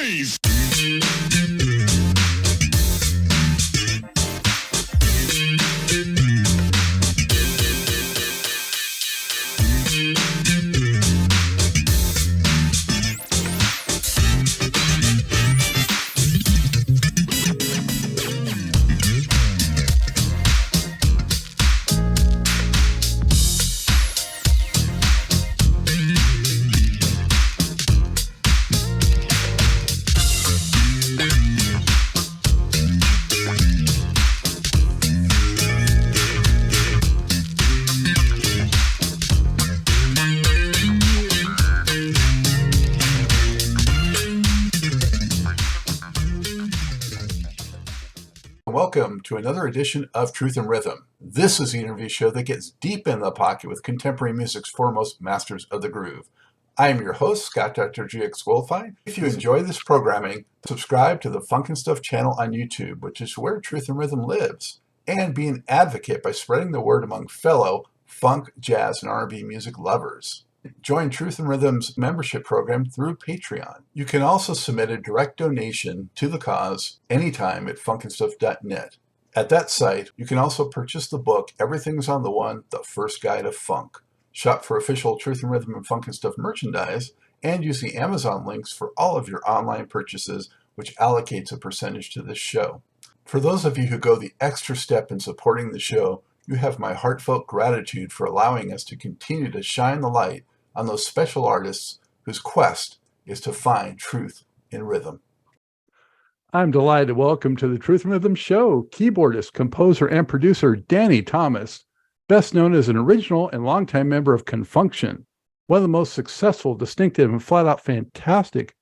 Itsfrombryce. Welcome to another edition of Truth and Rhythm. This is the interview show that gets deep in the pocket with contemporary music's foremost masters of the groove. I am your host, Scott Dr. GX Goldfine. If you enjoy this programming, subscribe to the Funk and Stuff channel on YouTube, which is where Truth and Rhythm lives, and be an advocate by spreading the word among fellow funk, jazz, and R&B music lovers. Join Truth and Rhythm's membership program through Patreon. You can also submit a direct donation to the cause anytime at funkandstuff.net. At that site, you can also purchase the book Everything's on the One, The First Guide of Funk. Shop for official Truth and Rhythm and Funk and Stuff merchandise, and use the Amazon links for all of your online purchases, which allocates a percentage to this show. For those of you who go the extra step in supporting the show, you have my heartfelt gratitude for allowing us to continue to shine the light on those special artists whose quest is to find truth in rhythm. I'm delighted to welcome to the Truth and Rhythm show keyboardist, composer, and producer Danny Thomas, best known as an original and longtime member of Confunction, one of the most successful, distinctive, and flat-out fantastic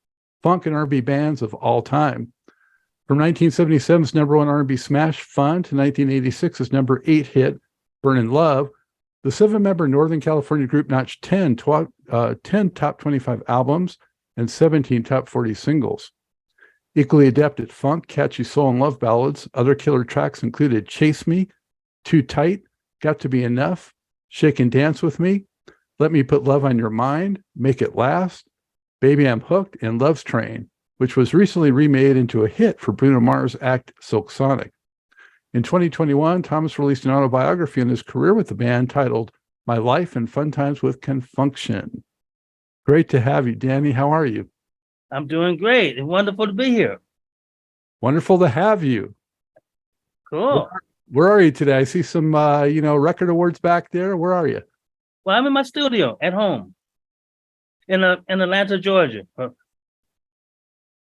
funk and R&B bands of all time. From 1977's number one R&B smash Fun to 1986's number 8 hit Burnin' Love, the 7-member Northern California group notched 10 top 25 albums and 17 top 40 singles. Equally adept at funk, catchy soul, and love ballads, other killer tracks included Chase Me, Too Tight, Got to Be Enough, Shake and Dance With Me, Let Me Put Love on Your Mind, Make It Last, Baby I'm Hooked, and Love's Train, which was recently remade into a hit for Bruno Mars' act Silk Sonic. In 2021, Thomas released an autobiography on his career with the band titled My Life and Fun Times with Confunction. Great to have you, Danny. How are you? I'm doing great. It's wonderful to be here. Wonderful to have you. Cool. Where are you today? I see some, record awards back there. Where are you? Well, I'm in my studio at home in Atlanta, Georgia.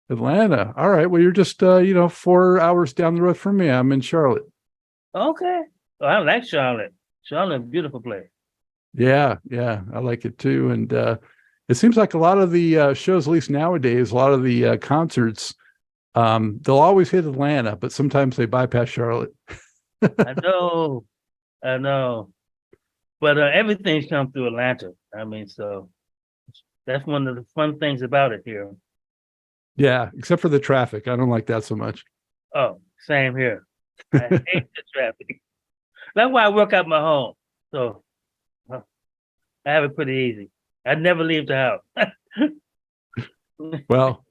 Atlanta. All right. Well, you're just, 4 hours down the road from me. I'm in Charlotte. Okay. Oh, I like Charlotte. Charlotte, a beautiful place. Yeah. I like it too. And it seems like a lot of the shows, at least nowadays, a lot of the concerts, they'll always hit Atlanta, but sometimes they bypass Charlotte. I know. But everything's come through Atlanta. I mean, so that's one of the fun things about it here. Yeah, except for the traffic. I don't like that so much. Oh, same here. I hate the traffic. That's why I work out my home. So I have it pretty easy. I never leave the house. Well,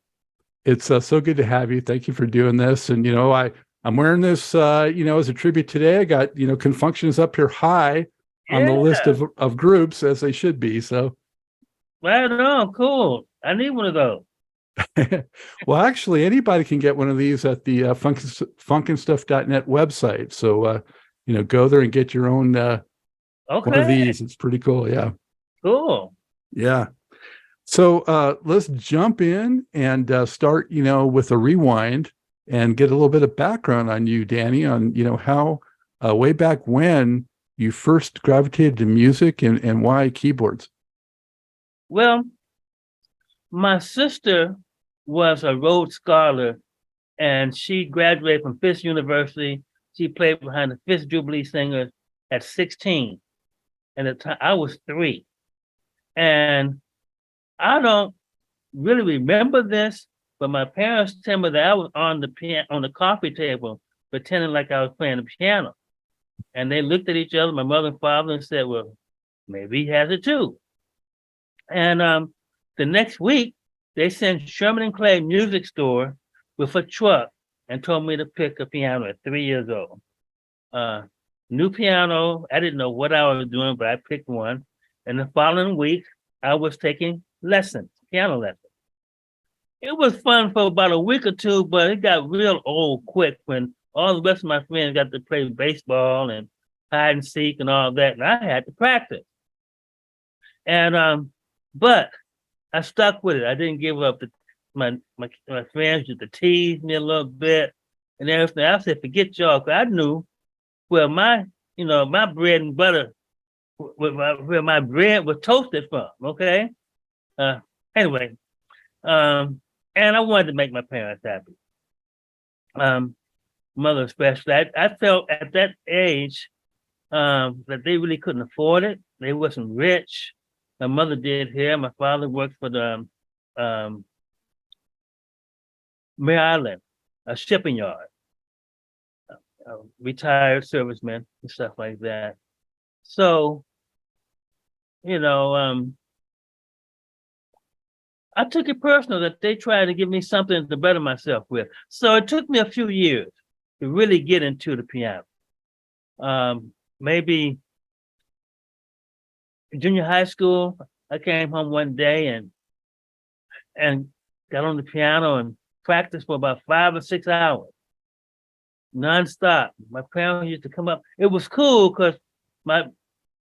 it's so good to have you. Thank you for doing this. And, I'm wearing this, as a tribute today. I got, Confunction is up here high on the list of groups, as they should be. So. Right on. Cool. I need one of those. Well, actually, anybody can get one of these at the funkandstuff.net website. So, go there and get your own one of these. It's pretty cool. Yeah. Cool. Yeah. So let's jump in and start, with a rewind and get a little bit of background on you, Danny, on, how way back when you first gravitated to music and why keyboards. Well, my sister was a Rhodes Scholar, and she graduated from Fisk University. She played behind the Fisk Jubilee Singers at 16. And at the time, I was 3. And I don't really remember this, but my parents tell me that I was on the coffee table, pretending like I was playing the piano. And they looked at each other, my mother and father, and said, well, maybe he has it too. And the next week, they sent Sherman and Clay Music Store with a truck and told me to pick a piano at 3 years old. New piano. I didn't know what I was doing, but I picked one. And the following week, I was taking lessons, piano lessons. It was fun for about a week or two, but it got real old quick when all the rest of my friends got to play baseball and hide and seek and all that, and I had to practice. And but I stuck with it. I didn't give up. My friends used to tease me a little bit and everything. I said, forget y'all, 'cause I knew where my bread and butter, where my bread was toasted from. Okay. Anyway, and I wanted to make my parents happy. Mother especially. I felt at that age that they really couldn't afford it. They wasn't rich. My mother did hair. My father worked for the Mare Island, a shipping yard, retired servicemen and stuff like that. So, I took it personal that they tried to give me something to better myself with. So it took me a few years to really get into the piano. Maybe junior high school, I came home one day and got on the piano and practiced for about 5 or 6 hours, nonstop. My parents used to come up. It was cool because my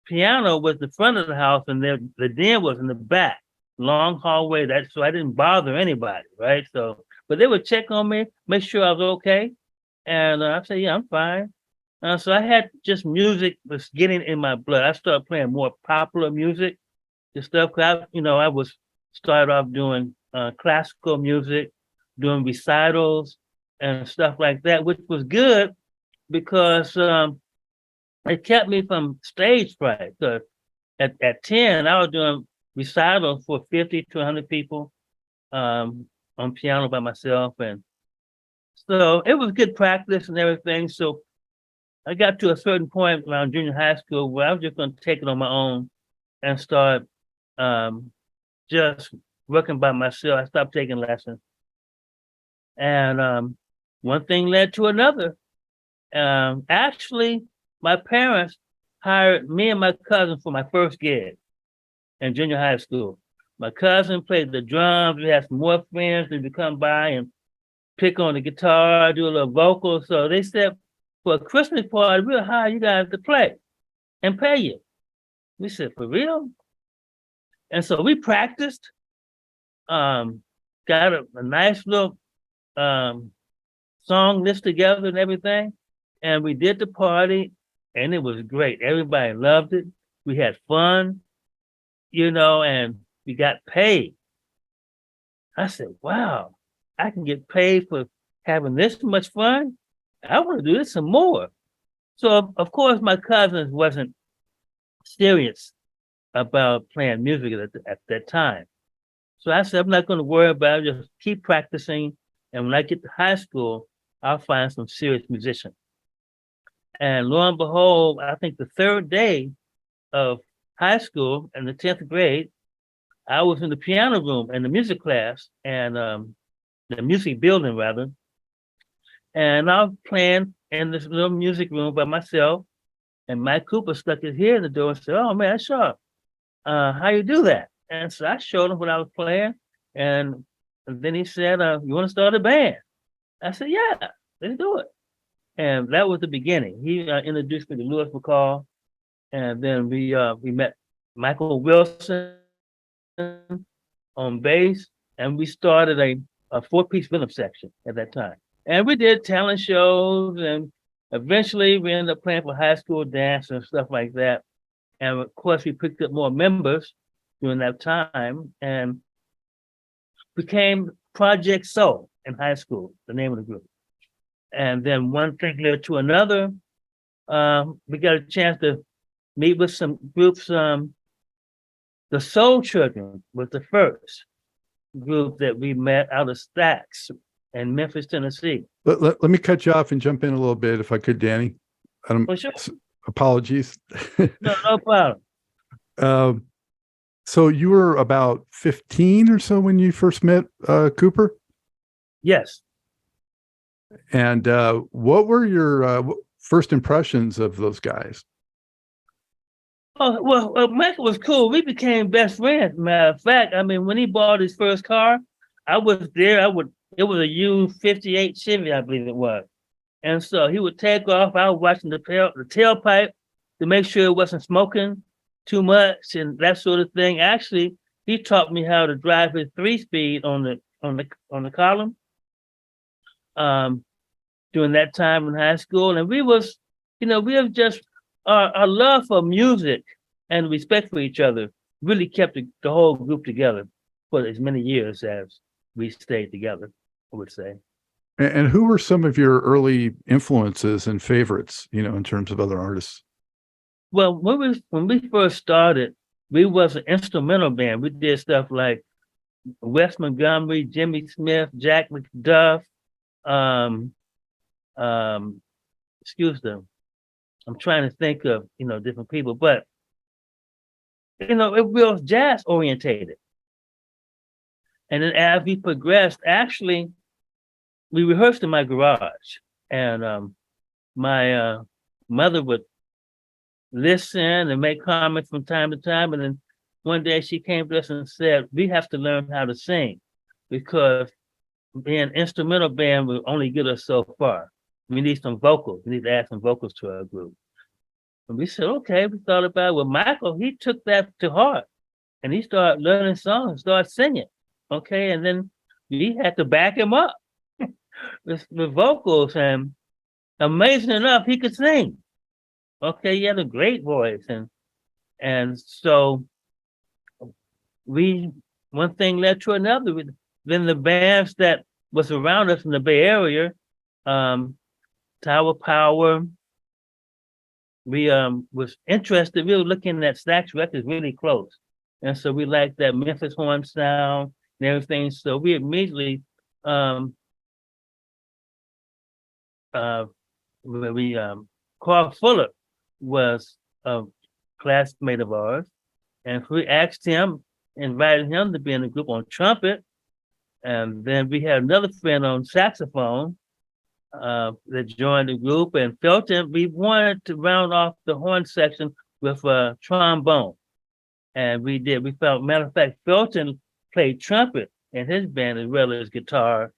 piano was the front of the house and the den was in the back, long hallway. So I didn't bother anybody, right? So, but they would check on me, make sure I was okay, and I said, "Yeah, I'm fine." So I had just music was getting in my blood. I started playing more popular music, the stuff. I was started off doing classical music, doing recitals and stuff like that, which was good because it kept me from stage fright. So at 10, I was doing recitals for 50 to 100 people on piano by myself. And so it was good practice and everything. So I got to a certain point around junior high school where I was just going to take it on my own and start just working by myself. I stopped taking lessons. And one thing led to another. Actually, my parents hired me and my cousin for my first gig in junior high school. My cousin played the drums. We had some more friends that would come by and pick on the guitar, do a little vocal. So they said, for a Christmas party, we'll hire you guys to play and pay you. We said, for real? And so we practiced, got a nice little song list together and everything. And we did the party and it was great. Everybody loved it. We had fun, and we got paid. I said, wow, I can get paid for having this much fun. I want to do this some more. So, of course, my cousins wasn't serious about playing music at that time. So I said, I'm not going to worry about it. Just keep practicing. And when I get to high school, I'll find some serious musicians. And lo and behold, I think the third day of high school in the 10th grade, I was in the piano room in the music class and the music building rather. And I was playing in this little music room by myself. And Mike Cooper stuck his head in the door and said, "Oh man, sure. How you do that?" And so I showed him what I was playing. And then he said, "You want to start a band?" I said, "Yeah, let's do it." And that was the beginning. He introduced me to Louis McCall. And then we met Michael Wilson on bass. And we started a 4-piece rhythm section at that time. And we did talent shows, and eventually we ended up playing for high school dance and stuff like that. And of course, we picked up more members during that time and became Project Soul in high school, the name of the group. And then one thing led to another. We got a chance to meet with some groups. The Soul Children was the first group that we met out of Stacks in Memphis, Tennessee. Let me cut you off and jump in a little bit if I could, Danny. For sure. Apologies. No problem. So you were about 15 or so when you first met Cooper? Yes. And what were your first impressions of those guys? Oh, well, Michael was cool. We became best friends. Matter of fact, I mean, when he bought his first car, I was there. It was a U58 Chevy, I believe it was. And so he would take off. I was watching the tailpipe to make sure it wasn't smoking too much and that sort of thing. Actually, he taught me how to drive his 3-speed on the column during that time in high school. And we have just our love for music and respect for each other really kept the whole group together for as many years as we stayed together, I would say. And who were some of your early influences and favorites, in terms of other artists? Well, when we first started, we was an instrumental band. We did stuff like Wes Montgomery, Jimmy Smith, Jack McDuff, um, excuse them. I'm trying to think of, different people, but it was jazz orientated. And then as we progressed, actually, we rehearsed in my garage, and my mother would listen and make comments from time to time. And then one day she came to us and said, we have to learn how to sing because being an instrumental band will only get us so far. We need some vocals. We need to add some vocals to our group. And we said, okay, we thought about it. Well, Michael, he took that to heart and he started learning songs, started singing. Okay. And then we had to back him up with vocals, and amazing enough, he could sing. Okay. He had a great voice. And so one thing led to another. Then the bands that was around us in the Bay Area, Tower Power, we was interested. We were looking at Stax Records really close, and so we liked that Memphis horn sound and everything. So we immediately Carl Fuller was a classmate of ours, and we asked him, invited him to be in the group on trumpet, and then we had another friend on saxophone that joined the group, and Felton, we wanted to round off the horn section with a trombone. And we did. We felt, matter of fact, Felton played trumpet in his band as well as guitar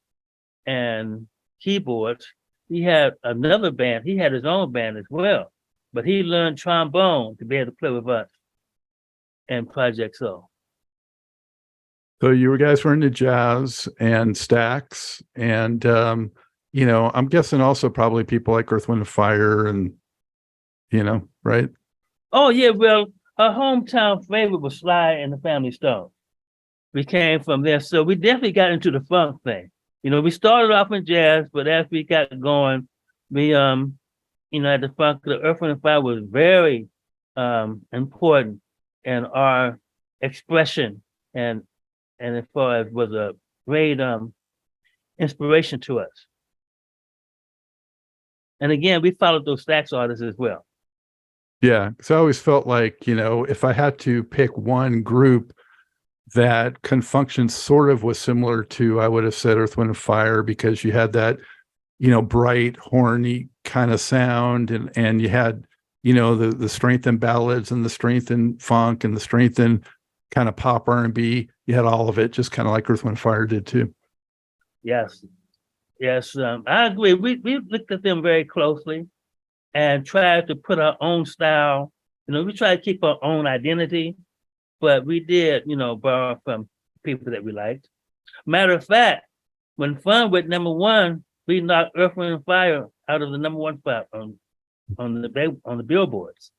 and keyboards. He had another band. He had his own band as well, but he learned trombone to be able to play with us and Project Soul. So you guys were into jazz and Stax, and I'm guessing also probably people like Earth, Wind, and Fire, and right? Oh yeah, well, our hometown favorite was Sly and the Family Stone. We came from there, so we definitely got into the funk thing. We started off in jazz, but as we got going, we at the funk, the Earth, Wind, and Fire was very important in our expression, and as far as was a great inspiration to us. And again, we followed those Stax artists as well. Yeah, because I always felt like, if I had to pick one group that can function sort of was similar to, I would have said Earth, Wind, and Fire, because you had that, bright, horny kind of sound, and you had, the strength in ballads and the strength in funk and the strength in kind of pop R&B. You had all of it, just kind of like Earth, Wind, and Fire did too. Yes. I agree. We looked at them very closely and tried to put our own style. We tried to keep our own identity, but we did, borrow from people that we liked. Matter of fact, when Fun went #1, we knocked Earth, Wind, and Fire out of the #1 spot on the billboards.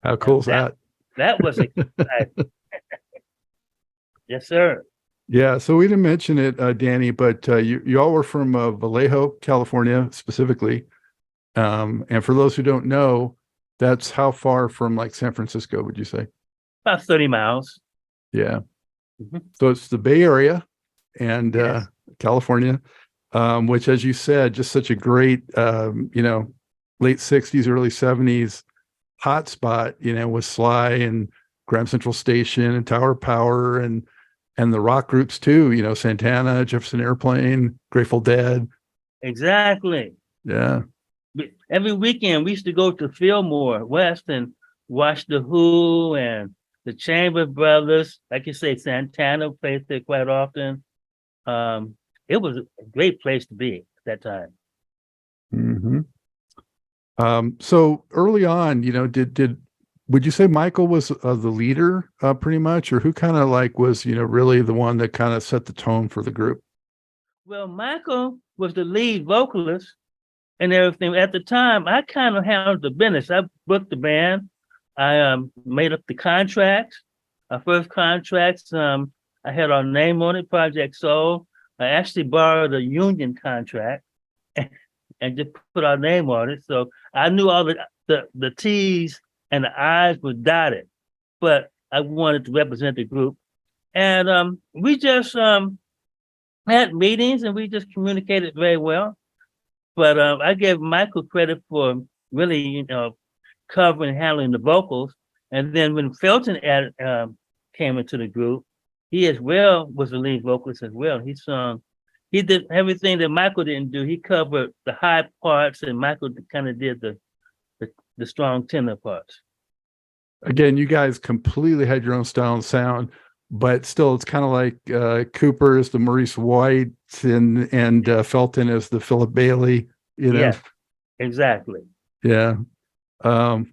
How cool is that? That was exciting. Yes, sir. Yeah, so we didn't mention it, Danny, but you all were from Vallejo, California, specifically. And for those who don't know, that's how far from like San Francisco, would you say? About 30 miles. Yeah. Mm-hmm. So it's the Bay Area and Yes. California, which, as you said, just such a great, late 60s, early 70s hotspot, with Sly and Grand Central Station and Tower of Power and the rock groups too, Santana, Jefferson Airplane, Grateful Dead. Exactly. Yeah. Every weekend we used to go to Fillmore West and watch the Who and the Chamber Brothers. Like you say, Santana played there quite often. It was a great place to be at that time. Mm-hmm. So early on, would you say Michael was the leader pretty much, or who kind of like was, really the one that kind of set the tone for the group? Well, Michael was the lead vocalist and everything. At the time, I kind of handled the business. I booked the band. I made up the contracts. Our first contracts, I had our name on it, Project Soul. I actually borrowed a union contract and just put our name on it. So I knew all the T's and the I's were dotted, but I wanted to represent the group. And we just had meetings and we just communicated very well. But I gave Michael credit for really, covering and handling the vocals. And then when Felton came into the group, he as well was the lead vocalist as well. He did everything that Michael didn't do. He covered the high parts, and Michael kind of did the strong tenor parts. Again, you guys completely had your own style and sound, but still, it's kind of like Cooper is the Maurice White and Felton is the Philip Bailey. Yeah, exactly. Yeah. And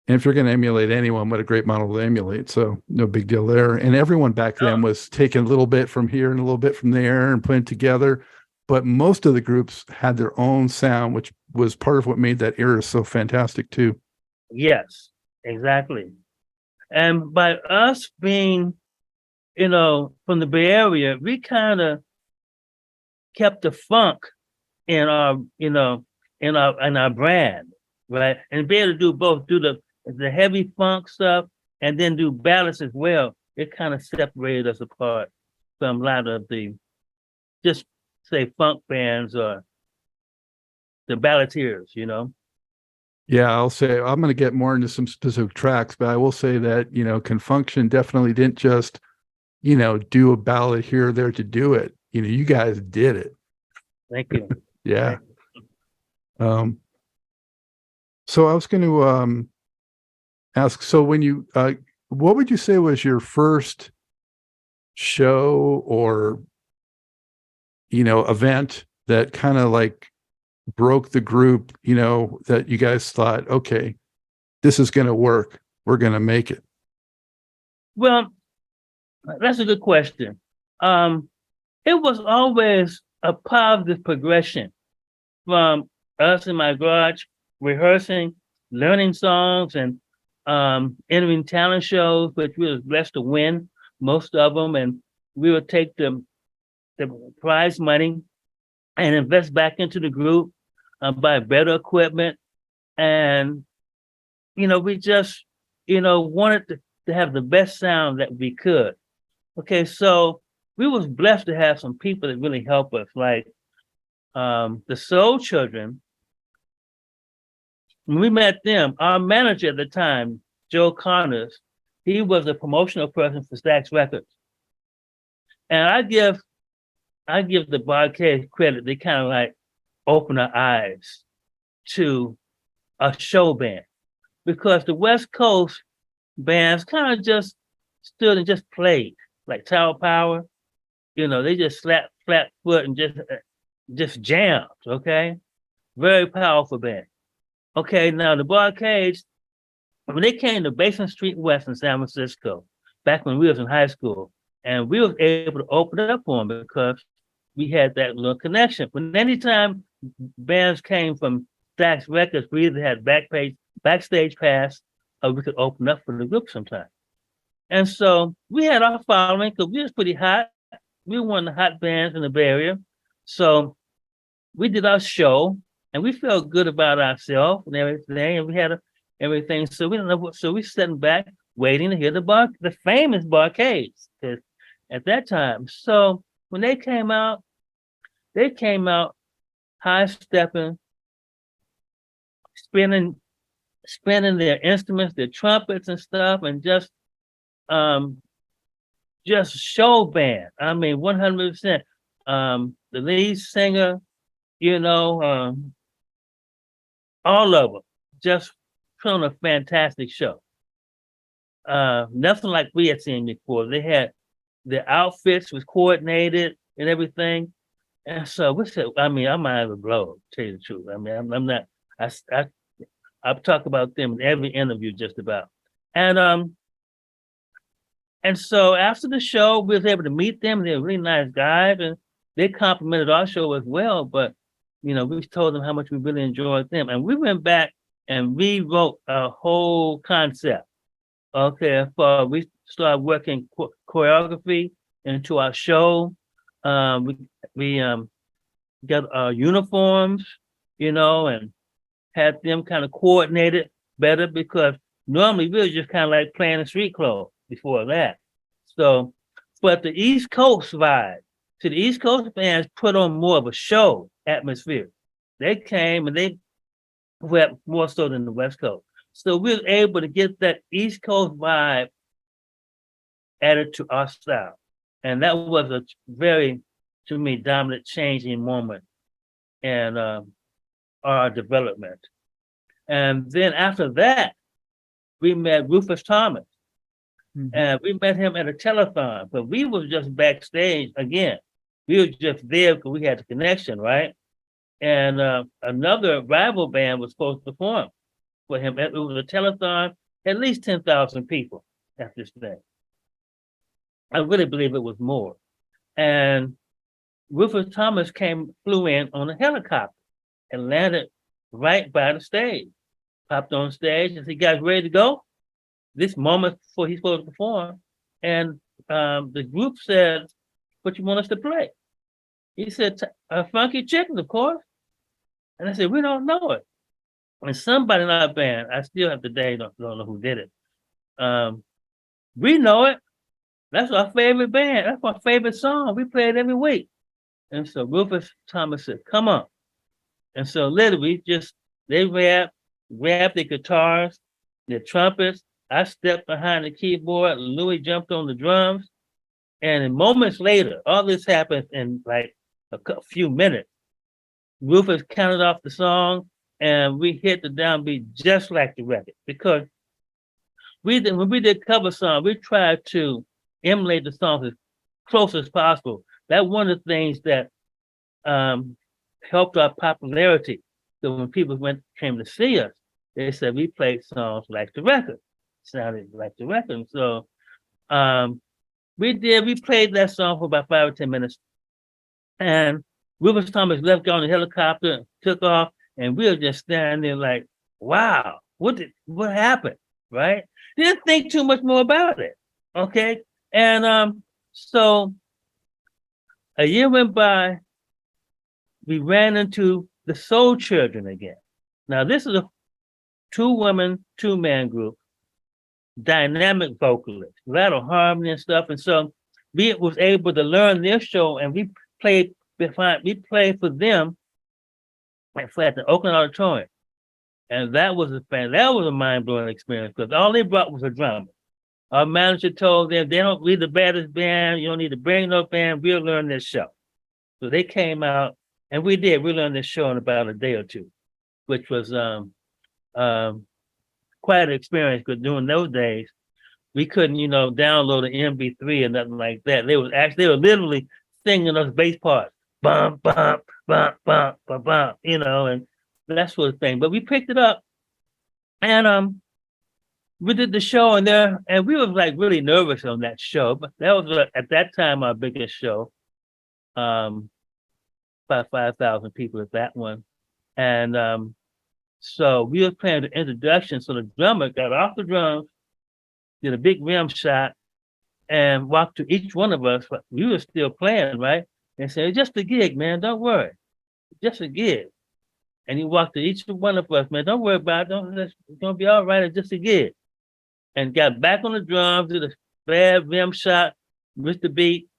if you're going to emulate anyone, what a great model to emulate. So no big deal there. And everyone back then was taking a little bit from here and a little bit from there and putting it together. But most of the groups had their own sound, which was part of what made that era so fantastic too. Yes, exactly. And by us being, from the Bay Area, we kind of kept the funk in our, in our brand, right? And be able to do both, do the heavy funk stuff and then do ballads as well. It kind of separated us apart from a lot of the, just say, funk bands or the balladeers, Yeah, I'll say I'm going to get more into some specific tracks, but I will say that, Confunction definitely didn't just, do a ballad here or there to do it. You guys did it. Thank you. Yeah. So I was going to ask, so when you, what would you say was your first show or, event that kind of like broke the group, that you guys thought, okay, this is going to work. We're going to make it? Well, that's a good question. It was always a positive progression from us in my garage rehearsing, learning songs, and entering talent shows, which we were blessed to win most of them. And we would take the prize money and invest back into the group, buy better equipment. And, we just, wanted to have the best sound that we could. Okay, so we was blessed to have some people that really help us, like the Soul Children. When we met them, our manager at the time, Joe Connors, he was a promotional person for Stax Records. And I give the Barcade credit. They kind of like opened our eyes to a show band, because the West Coast bands kind of just stood and just played, like Tower Power. They just slapped flat foot and just jammed. Okay, very powerful band. Okay, now the Barcades, when they came to Basin Street West in San Francisco, back when we was in high school, and we was able to open it up for them because we had that little connection. But anytime bands came from Stax Records, we either had backstage pass, or we could open up for the group sometime. And so we had our following because we was pretty hot. We were one of the hot bands in the Bay Area. So we did our show and we felt good about ourselves and everything. And we had everything. So we don't know. So we sitting back waiting to hear the famous Barcades at that time. So when they came out high stepping, spinning their instruments, their trumpets and stuff, and just just show band. I mean, 100%. The lead singer, all of them just put on a fantastic show. Nothing like we had seen before. They had the outfits was coordinated and everything. And so we said, I mean, I'm out of the blow, to tell you the truth. I mean, I'm not, I talk about them in every interview just about. And so after the show, we was able to meet them. They're really nice guys, and they complimented our show as well. But we told them how much we really enjoyed them, and we went back and rewrote a whole concept. Okay, we started working choreography into our show. We got our uniforms, and had them kind of coordinated better, because normally we were just kind of like playing in street clothes before that. So, but the East Coast vibe, the East Coast bands put on more of a show atmosphere. They came and they went more so than the West Coast. So we were able to get that East Coast vibe added to our style. And that was a very, to me, dominant changing moment in our development. And then after that, we met Rufus Thomas. Mm-hmm. And we met him at a telethon, but we was just backstage again. We were just there because we had the connection, right? And another rival band was supposed to perform for him. It was a telethon, at least 10,000 people at this thing. I really believe it was more. And Rufus Thomas flew in on a helicopter and landed right by the stage. Popped on stage and said, "You guys ready to go?" This moment before he's supposed to perform. And the group said, "What you want us to play?" He said, "Funky Chicken, of course." And I said, "We don't know it." And somebody in our band, I still have today, don't know who did it. We know it. That's our favorite band. That's our favorite song. We play it every week. And so Rufus Thomas said, "Come on." And so literally they grabbed the guitars, the trumpets. I stepped behind the keyboard. Louis jumped on the drums. And moments later, all this happened in like a few minutes. Rufus counted off the song, and we hit the downbeat just like the record. Because when we did cover songs, we tried to emulate the songs as close as possible. That's one of the things that helped our popularity. So when people came to see us, they said we played songs like the record. Sounded like the record. So we played that song for about 5 or 10 minutes. And Rufus Thomas left on the helicopter, took off, and we were just standing there like, wow, what happened? Right? Didn't think too much more about it. Okay. And so a year went by, we ran into the Soul Children again. Now this is a 2-woman, 2-man group, dynamic vocalist, a lot of harmony and stuff. And so we was able to learn their show, and we played for them at the Oakland Auditorium. And that was a mind-blowing experience, because all they brought was a drummer. Our manager told them, we're the baddest band, you don't need to bring no band, we'll learn this show. So they came out, and we learned this show in about a day or two, which was quite an experience, because during those days, we couldn't, download an MP3 or nothing like that. They were literally singing those bass parts. Bum, bum, bum, bum, bum, bum, and that sort of thing. But we picked it up, and we did the show, and we were like really nervous on that show. But that was at that time our biggest show. About 5,000 people at that one. And so we were playing the introduction. So the drummer got off the drums, did a big rim shot, and walked to each one of us. We were still playing, right? And said, "Just a gig, man. Don't worry. Just a gig." And he walked to each one of us, "Man, don't worry about it. It's going to be all right. It's just a gig." And got back on the drums, did a bad rim shot, missed the beat.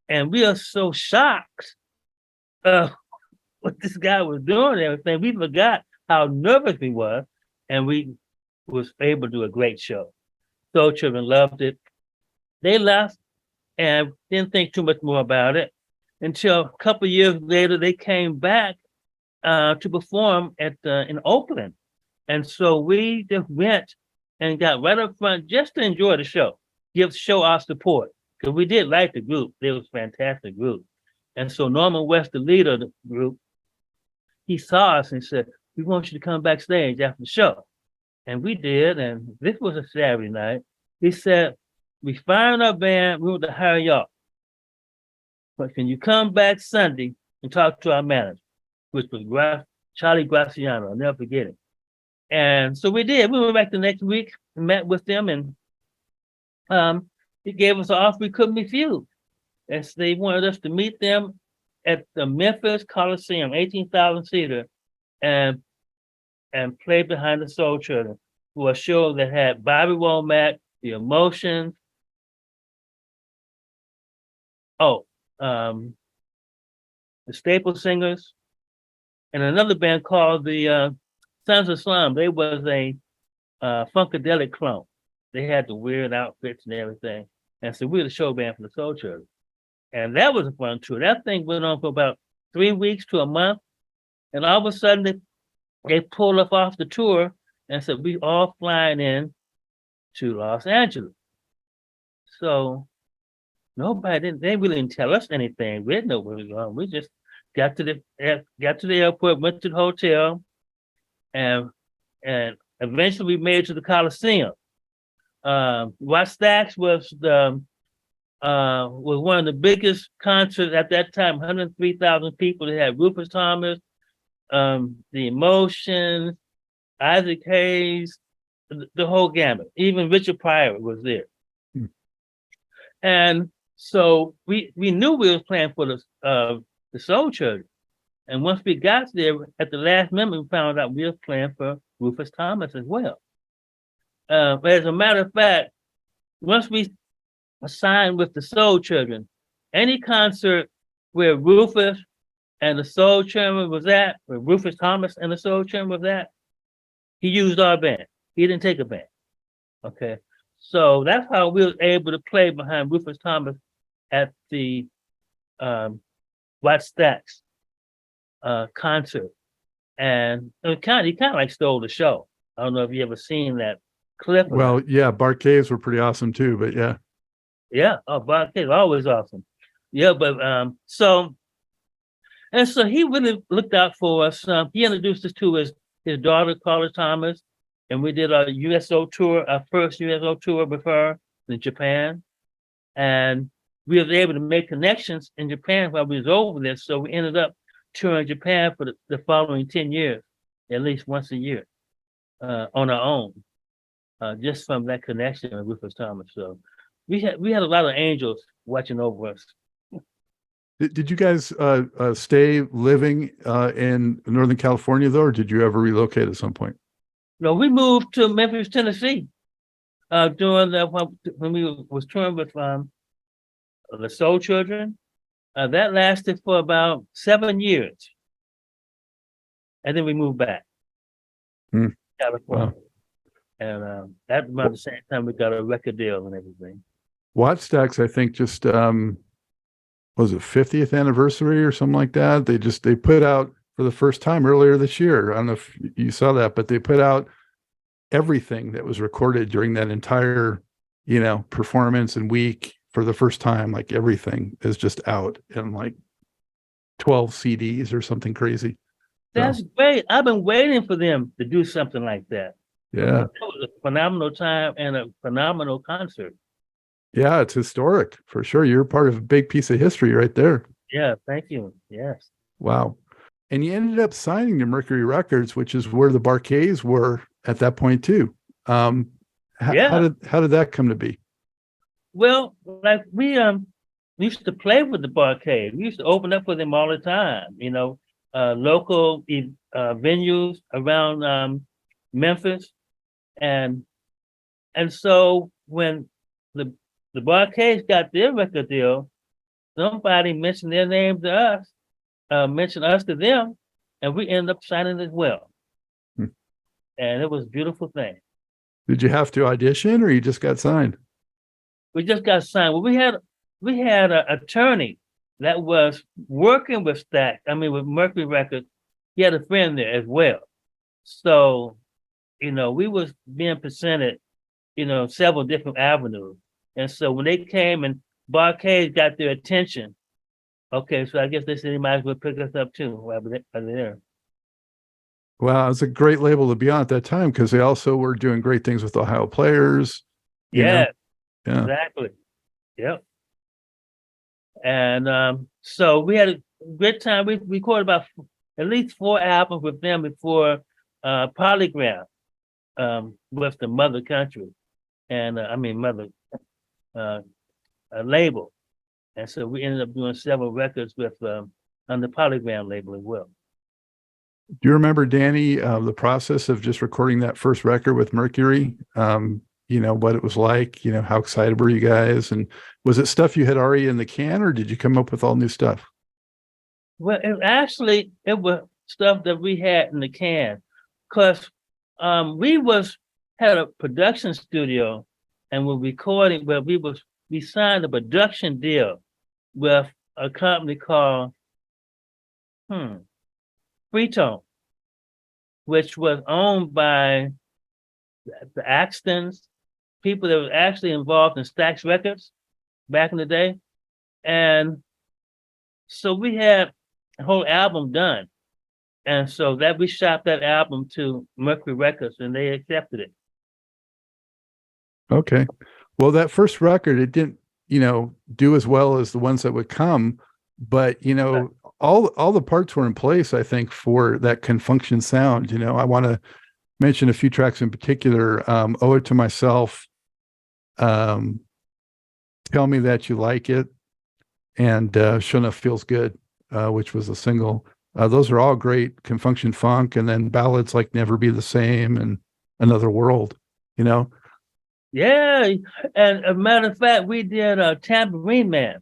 And we are so shocked what this guy was doing and everything. We forgot how nervous we were, and we was able to do a great show. Soul Children loved it. They left and didn't think too much more about it until a couple of years later they came back to perform at in Oakland, and so we just went and got right up front just to enjoy the show, show our support because we did like the group. They was a fantastic group, and so Norman West, the leader of the group, he saw us and said, "We want you to come backstage after the show," and we did. And this was a Saturday night. He said, "We firing our band. We want to hire y'all, but can you come back Sunday and talk to our manager?" Which was Charlie Graciano. I'll never forget it. And so we did. We went back the next week and met with them, and he gave us an offer we couldn't refuse. And so they wanted us to meet them at the Memphis Coliseum, 18,000 seater, and play behind the Soul Children for a show that had Bobby Womack, The Emotions. The Staple Singers, and another band called the Sons of Slum. They was a Funkadelic clone. They had the weird outfits and everything. And so we were the show band for the Soul Children. And that was a fun tour. That thing went on for about 3 weeks to a month. And all of a sudden they pulled us off the tour and said, we all flying in to Los Angeles. So they really didn't tell us anything. We didn't know where we were going. We just got to the airport, went to the hotel, and eventually we made it to the Coliseum. Watt Stacks was one of the biggest concerts at that time, 103,000 people. They had Rufus Thomas, The Emotions, Isaac Hayes, the whole gamut. Even Richard Pryor was there. And so we knew we was playing for the Soul Children. And once we got there, at the last minute, we found out we were playing for Rufus Thomas as well. But as a matter of fact, once we signed with the Soul Children, any concert where Rufus and the Soul Children was at, where Rufus Thomas and the Soul Children was at, he used our band. He didn't take a band. Okay. So that's how we were able to play behind Rufus Thomas at the Watt Stacks concert. And he kind of like stole the show. I don't know if you ever seen that clip. Well, yeah, Bart Caves were pretty awesome too, but yeah. Yeah, Bart Caves, always awesome. Yeah, but so he really looked out for us. He introduced us to his daughter, Carla Thomas, and we did our USO tour, our first USO tour with her in Japan. And we were able to make connections in Japan while we was over there. So we ended up touring Japan for the following 10 years, at least once a year, on our own, just from that connection with Rufus Thomas. So we had a lot of angels watching over us. Did you guys stay living in Northern California though, or did you ever relocate at some point? No, we moved to Memphis, Tennessee, during when we was touring with the Soul Children. That lasted for about 7 years, and then we moved back to California. Wow. And that about the same time we got a record deal and everything. Watt Stacks, I think, just was it 50th anniversary or something like that? They put out for the first time earlier this year. I don't know if you saw that, but they put out everything that was recorded during that entire, performance and week for the first time. Like everything is just out in like 12 CDs or something crazy. That's great. I've been waiting for them to do something like that. Yeah. It was a phenomenal time and a phenomenal concert. Yeah, it's historic for sure. You're part of a big piece of history right there. Yeah, thank you. Yes. Wow. And you ended up signing to Mercury Records, which is where the Bar-Kays were at that point too. How did that come to be? Well, like we used to play with the Bar-Kays. We used to open up for them all the time. Local venues around Memphis, and so when the Bar-Kays got their record deal, somebody mentioned their name to us, mentioned us to them, and we ended up signing as well. And it was a beautiful thing. Did you have to audition or you just got signed? We just got signed. Well, we had an attorney that was working with with Mercury Records. He had a friend there as well. So, we was being presented, several different avenues. And so when they came and Barcade got their attention, okay, so I guess they said they might as well pick us up too while we're there. Wow, it's a great label to be on at that time because they also were doing great things with Ohio Players. Yeah, Yeah. exactly. Yep. And so we had a good time. We recorded about at least 4 albums with them before Polygram with the mother country and mother label. And so we ended up doing several records with on the Polygram label as well. Do you remember, Danny, the process of just recording that first record with Mercury? What it was like, how excited were you guys? And was it stuff you had already in the can, or did you come up with all new stuff? Well, it was stuff that we had in the can, because had a production studio and we're recording where we signed a production deal with a company called Freetone, which was owned by the Axtons, people that were actually involved in Stax Records back in the day. And so we had a whole album done. And so that we shot that album to Mercury Records and they accepted it. Okay. Well, that first record, it didn't, do as well as the ones that would come, but all the parts were in place, I think, for that Confunction sound. I want to mention a few tracks in particular. Owe It to Myself, Tell Me That You Like It, and Shun Feels Good, which was a single. Those are all great Confunction funk, and then ballads like Never Be the Same and Another World, Yeah, and a matter of fact, we did a Tambourine Man,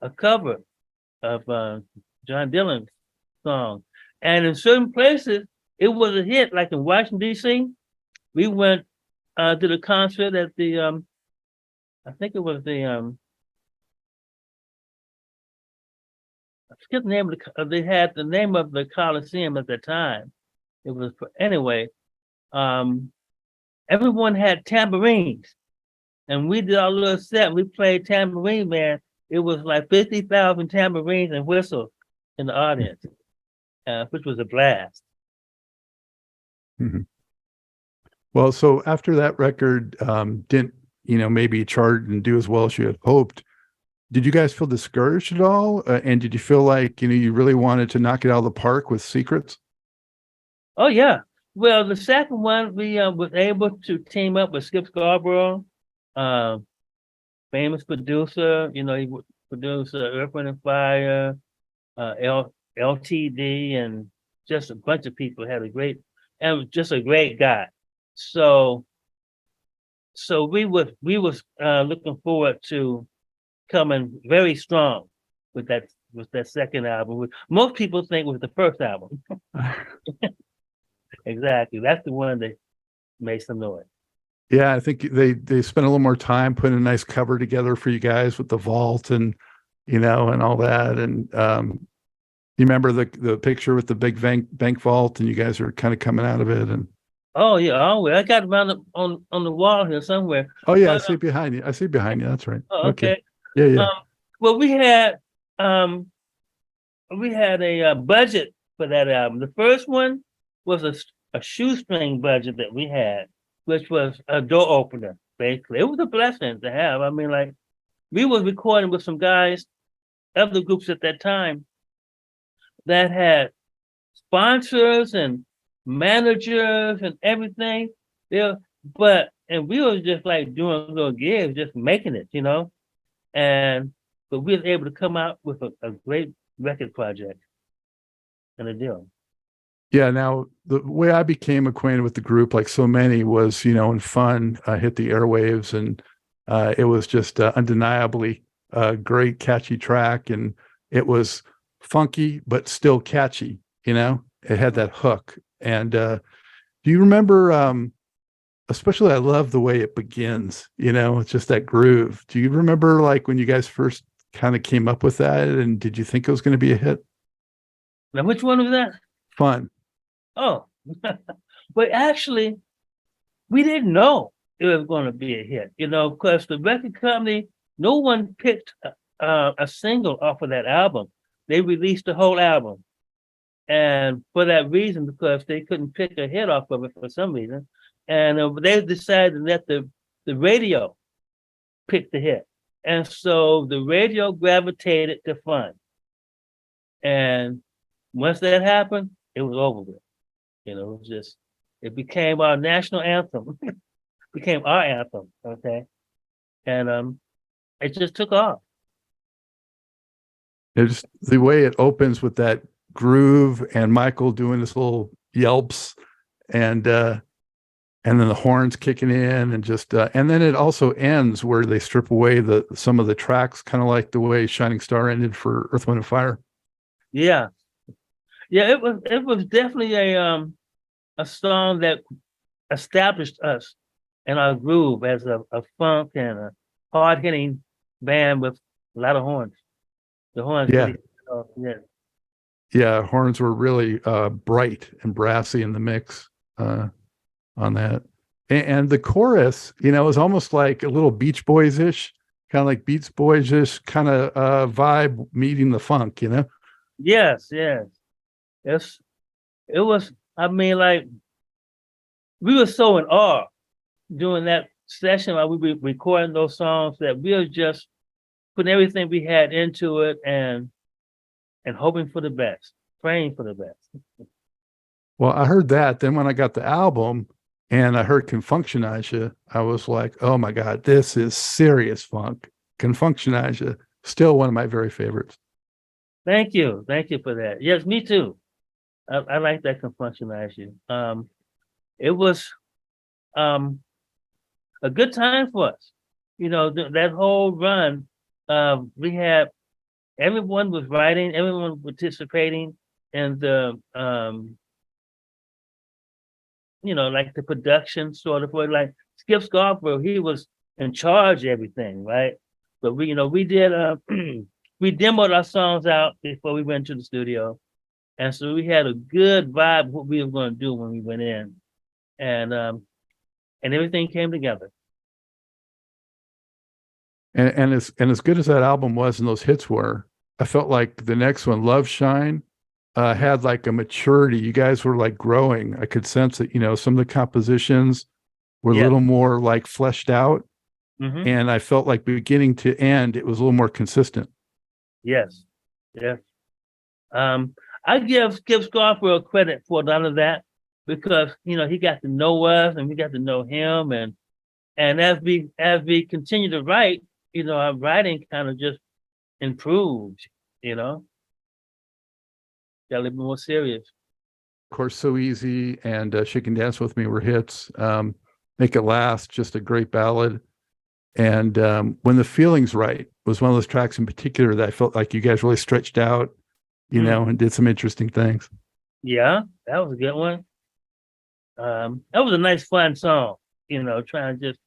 a cover of John Dylan's song. And in certain places, it was a hit, like in Washington, D.C. We went to the concert at the, I think it was the, I forget the name of they had the name of the Coliseum at the time. It was, anyway, everyone had tambourines. And we did our little set. We played Tambourine Man. It was like 50,000 tambourines and whistles in the audience, which was a blast. Mm-hmm. Well, so after that record didn't, maybe chart and do as well as you had hoped, did you guys feel discouraged at all? And did you feel like, you really wanted to knock it out of the park with Secrets? Oh, yeah. Well, the second one, we was able to team up with Skip Scarborough, famous producer. He would produce Earth, Wind and Fire, LTD, and just a bunch of people. Had just a great guy. So we was looking forward to coming very strong with that second album, which most people think was the first album. Exactly, that's the one that made some noise. Yeah, I think they spent a little more time putting a nice cover together for you guys with the vault and and all that. And you remember the picture with the big bank vault, and you guys are kind of coming out of it. And oh yeah, always. I got it on the wall here somewhere. Oh yeah, I see it behind you. I see it behind you. That's right. Oh, okay. Yeah. Well, we had a budget for that album. The first one was a shoestring budget that we had, which was a door opener, basically. It was a blessing to have. We was recording with some guys, other groups at that time, that had sponsors and managers and everything. But we was just like doing little gigs, just making it, but we was able to come out with a great record project and a deal. Yeah. Now, the way I became acquainted with the group, like so many, was, in Fun, hit the airwaves, and it was just undeniably a great, catchy track. And it was funky, but still catchy, it had that hook. And do you remember especially I love the way it begins, it's just that groove. Do you remember like when you guys first kind of came up with that, and did you think it was going to be a hit? Now, which one was that? Fun. Oh, but actually, we didn't know it was going to be a hit, because the record company, no one picked a single off of that album. They released the whole album. And for that reason, because they couldn't pick a hit off of it for some reason, and they decided to let the radio pick the hit. And so the radio gravitated to Fun. And once that happened, it was over with. It was just, it became our national anthem, became our anthem, okay? And it just took off. It's the way it opens with that groove and Michael doing his little yelps, and then the horns kicking in, and just and then it also ends where they strip away some of the tracks, kind of like the way Shining Star ended for Earth, Wind and Fire. Yeah. It was definitely a song that established us in our groove as a funk and a hard-hitting band with a lot of horns. The horns Yeah. Really, Yeah, horns were really bright and brassy in the mix on that. And the chorus, was almost like a little Beach Boys-ish, kind of like Beach Boys-ish kind of vibe meeting the funk, Yes. It was, I mean, like, we were so in awe during that session while we were recording those songs that we were just putting everything we had into it and hoping for the best, praying for the best. Well, I heard that. Then when I got the album and I heard Confunctionize Ya, I was like, oh my God, this is serious funk. Confunctionize Ya, still one of my very favorites. Thank you for that. Yes, me too. I like that Confunctionize Ya. It was a good time for us. That whole run, we had, everyone was writing, everyone participating in the, like the production sort of, like Skip Scarborough, he was in charge of everything, right? But we did, we demoed our songs out before we went to the studio. And so we had a good vibe of what we were going to do when we went in. And everything came together. And as good as that album was and those hits were, I felt like the next one, Love Shine, had like a maturity. You guys were like growing. I could sense it. Some of the compositions were a little more like fleshed out. Mm-hmm. And I felt like beginning to end, it was a little more consistent. Yes. I give Skip Scarborough credit for a lot of that because he got to know us and we got to know him, and as we continue to write, our writing kind of just improved, got a little bit more serious. Of course, So Easy and She Can Dance With Me were hits. Make It Last, just a great ballad. And When the Feeling's Right was one of those tracks in particular that I felt like you guys really stretched out, and did some interesting things. Yeah, that was a good one. That was a nice, fun song, trying to just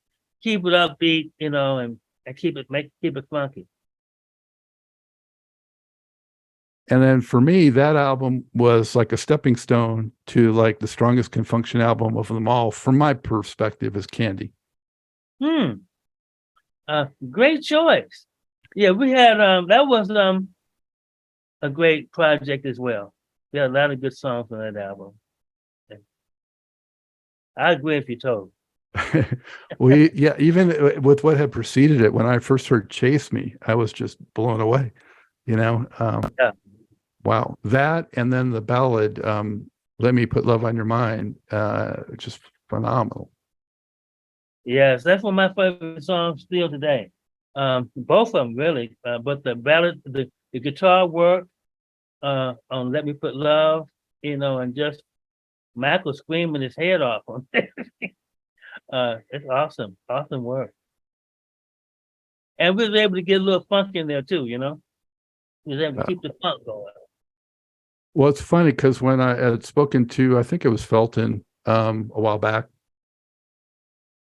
keep it upbeat, and keep it funky. And then for me, that album was like a stepping stone to like the strongest Confunction album of them all, from my perspective, is Candy. Great choice. Yeah, we had that was a great project as well. We had a lot of good songs on that album. I agree if you told. Even with what had preceded it, when I first heard Chase Me, I was just blown away. Yeah. Wow. That, and then the ballad, Let Me Put Love on Your Mind, just phenomenal. Yes, that's one of my favorite songs still today. Both of them really, but the ballad, the guitar work on Let Me Put Love, and just Michael screaming his head off on it. It's awesome work. And we was able to get a little funk in there too, We was able to keep the funk going. Well, it's funny because when I had spoken to, I think it was Felton a while back,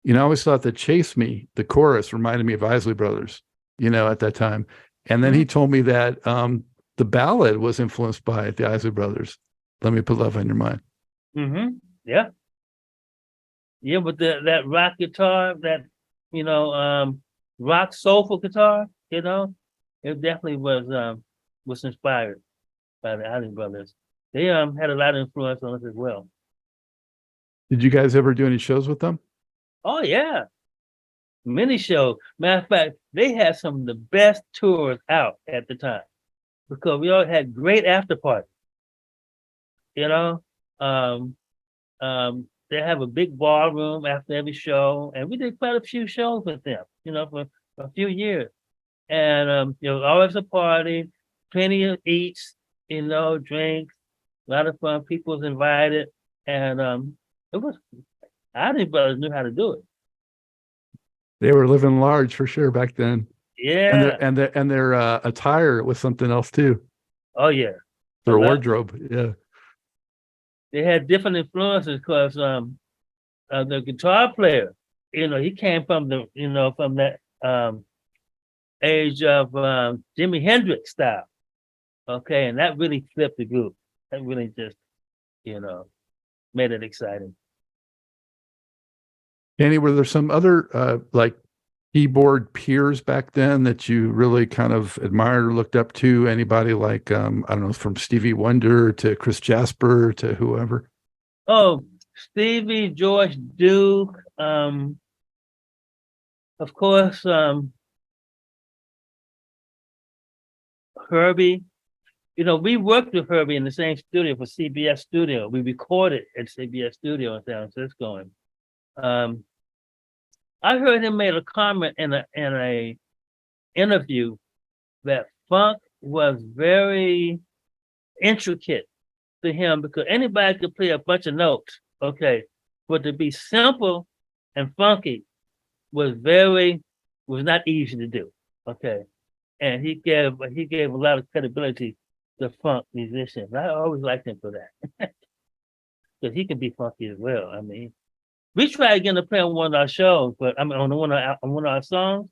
I always thought that Chase Me, the chorus, reminded me of Isley Brothers, at that time. And then he told me that the ballad was influenced by the Isley Brothers. Let Me Put Love on Your Mind. Yeah. Yeah, but that rock guitar, that, rock soulful guitar, it definitely was inspired by the Isley Brothers. They had a lot of influence on us as well. Did you guys ever do any shows with them? Oh yeah. Many shows. Matter of fact, they had some of the best tours out at the time because we all had great after parties. You know, um, they have a big ballroom after every show, and we did quite a few shows with them. For a few years, and always a party, plenty of eats, drinks, a lot of fun. People was invited, and it was. Isley Brothers knew how to do it. They were living large for sure back then. Yeah. And their attire was something else too. Oh yeah. Their wardrobe. Yeah. They had different influences because the guitar player, he came from from that age of Jimi Hendrix style. Okay, and that really flipped the group. That really just, made it exciting. Annie, were there some other like keyboard peers back then that you really kind of admired or looked up to? Anybody like I don't know, from Stevie Wonder to Chris Jasper to whoever? Oh, Stevie, George Duke, of course, Herbie. We worked with Herbie in the same studio for CBS Studio. We recorded at CBS Studio in San Francisco. And I heard him made a comment in a interview that funk was very intricate to him because anybody could play a bunch of notes, okay, but to be simple and funky was not easy to do, okay, and he gave a lot of credibility to funk musicians. I always liked him for that because he can be funky as well. I mean, we tried again to play on one of our shows, but on one of our songs,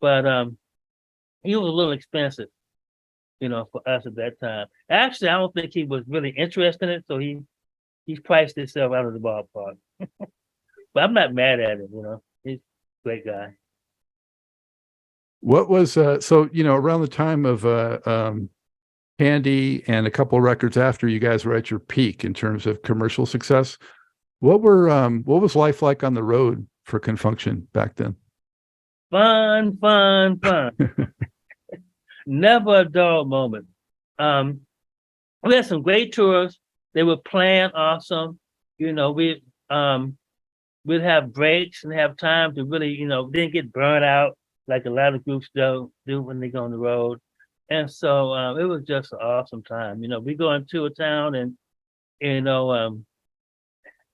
but he was a little expensive, for us at that time. Actually, I don't think he was really interested in it, so he priced himself out of the ballpark. But I'm not mad at him, he's a great guy. What was so around the time of Candy and a couple of records after you guys were at your peak in terms of commercial success, what was life like on the road for Confunction back then? Fun. Never a dull moment. We had some great tours. They were planned awesome. We'd have breaks and have time to really, didn't get burned out like a lot of groups do when they go on the road. And so it was just an awesome time. We go into a town and,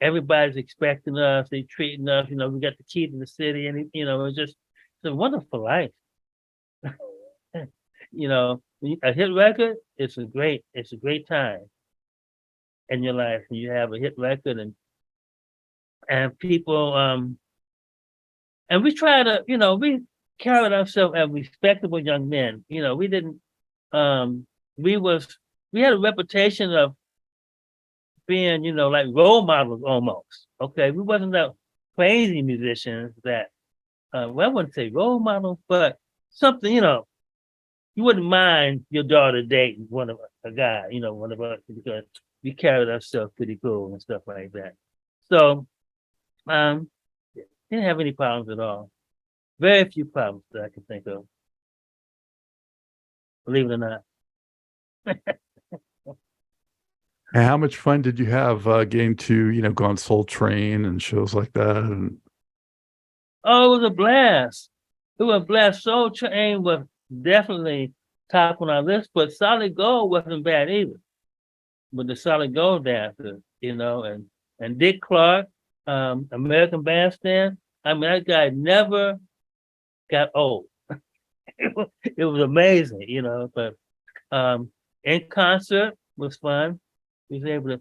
everybody's expecting us, they treating us, we got the key to the city, and it's a wonderful life. A hit record, it's a great time in your life. You have a hit record and people and we try to, we carried ourselves as respectable young men. We didn't we had a reputation of being, like role models almost. Okay. We wasn't that crazy musicians that I wouldn't say role models, but something, you wouldn't mind your daughter dating a guy, one of us, because we carried ourselves pretty cool and stuff like that. So didn't have any problems at all. Very few problems that I can think of. Believe it or not. And how much fun did you have getting to, go on Soul Train and shows like that? And Oh, it was a blast. It was a blast. Soul Train was definitely top on our list, but Solid Gold wasn't bad either. With the Solid Gold dancers, and Dick Clark, American Bandstand. I mean, that guy never got old. It was amazing, but in concert was fun. We was able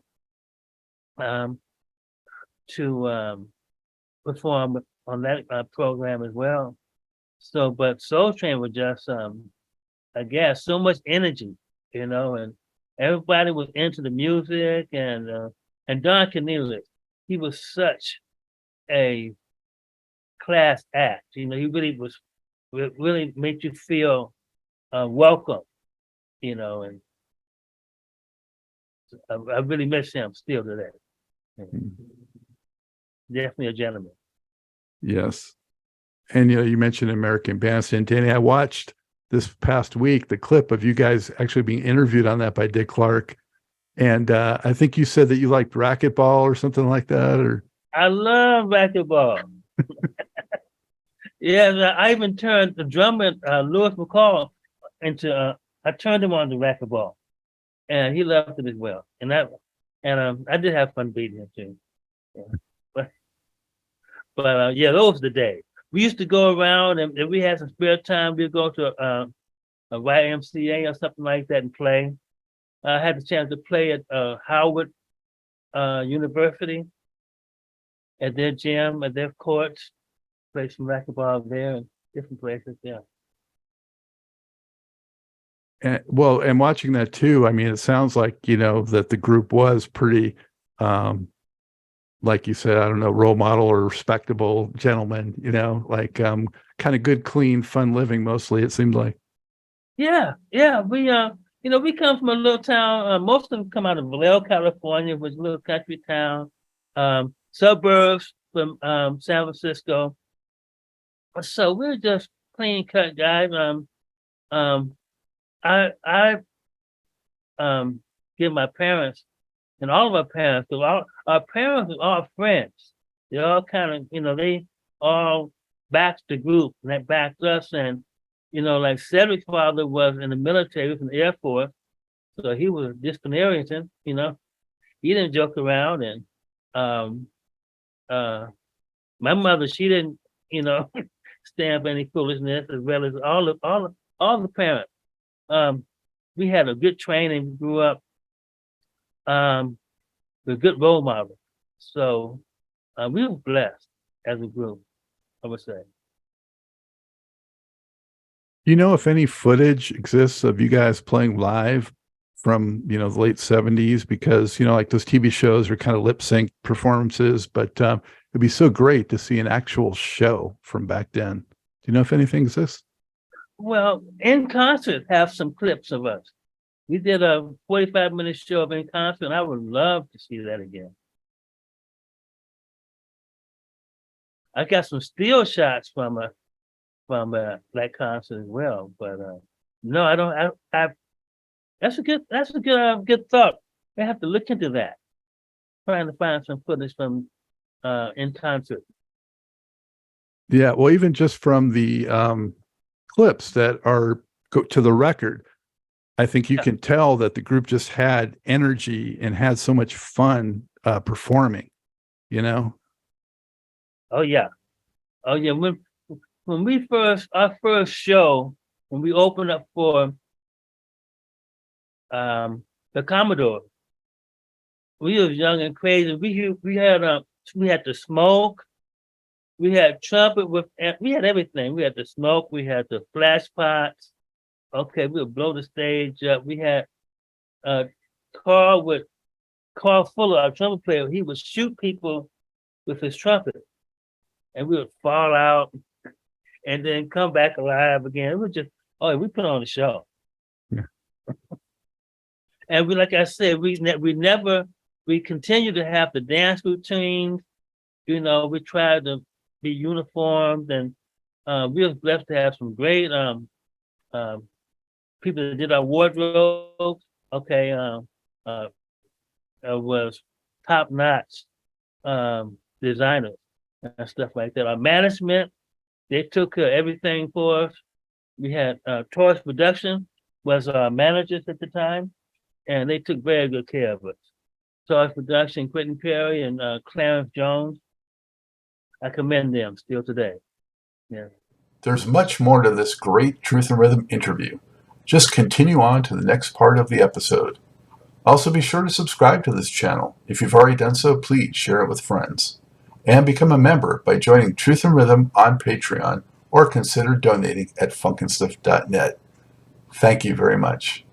to perform on that program as well. So, but Soul Train was just, I guess, so much energy, and everybody was into the music, and Don Cornelius, he was such a class act. He really was, really made you feel welcome, and I really miss him still today. Definitely a gentleman. Yes. And you mentioned American Bandstand. Danny, I watched this past week the clip of you guys actually being interviewed on that by Dick Clark. And I think you said that you liked racquetball or something like that, or I love racquetball. Yeah, I even turned the drummer, Louis McCall, into, I turned him on to racquetball, and he loved it as well. And I did have fun beating him too. Yeah. But yeah, those were the days. We used to go around, and if we had some spare time, we'd go to a YMCA or something like that and play. I had the chance to play at Howard University, at their gym, at their courts, play some racquetball there and different places. Yeah. and watching that too. I mean, it sounds like that the group was pretty, like you said, I don't know, role model or respectable gentlemen. Like kind of good, clean, fun living. Mostly, it seemed like. Yeah. We come from a little town. Most of them come out of Vallejo, California, which is a little country town, suburbs from San Francisco. So we're just clean cut guys. I give my parents and all of our parents, because our parents are all friends. They all kind of, they all backed the group and they backed us. And, like Cedric's father was in the military, he was in the Air Force. So he was disciplinarian, he didn't joke around. And my mother, she didn't, stand for any foolishness, as well as all the parents. We had a good training, we grew up with good role models. So we were blessed as a group, I would say. Do you know if any footage exists of you guys playing live from the late 70s? Because like those TV shows are kind of lip sync performances, but it'd be so great to see an actual show from back then. Do you know if anything exists? Well, In Concert have some clips of us. We did a 45-minute show of In Concert, and I would love to see that again. I got some still shots from that concert as well, but no, I don't. That's a good thought. I have to look into that. Trying to find some footage from In Concert. Yeah, well, even just from the clips that are to the record, I think you can tell that the group just had energy and had so much fun performing. Oh yeah. When our first show, when we opened up for the Commodore, we was young and crazy. We had the smoke, we had trumpet we had everything. We had the smoke, we had the flash pots. Okay, we would blow the stage up. We had a car full of our trumpet player. He would shoot people with his trumpet, and we would fall out and then come back alive again. It was just, we put on a show. Yeah. And like I said, we continue to have the dance routines. We tried to be uniformed, and we were blessed to have some great people that did our wardrobe. Okay, was top notch designers and stuff like that. Our management, they took care of everything for us. We had Taurus Production was our managers at the time, and they took very good care of us. Taurus Production, Quentin Perry and Clarence Jones. I commend them still today. Yeah. There's much more to this great Truth and Rhythm interview. Just continue on to the next part of the episode. Also, be sure to subscribe to this channel. If you've already done so, please share it with friends. and become a member by joining Truth and Rhythm on Patreon or consider donating at funkinstuff.net. Thank you very much.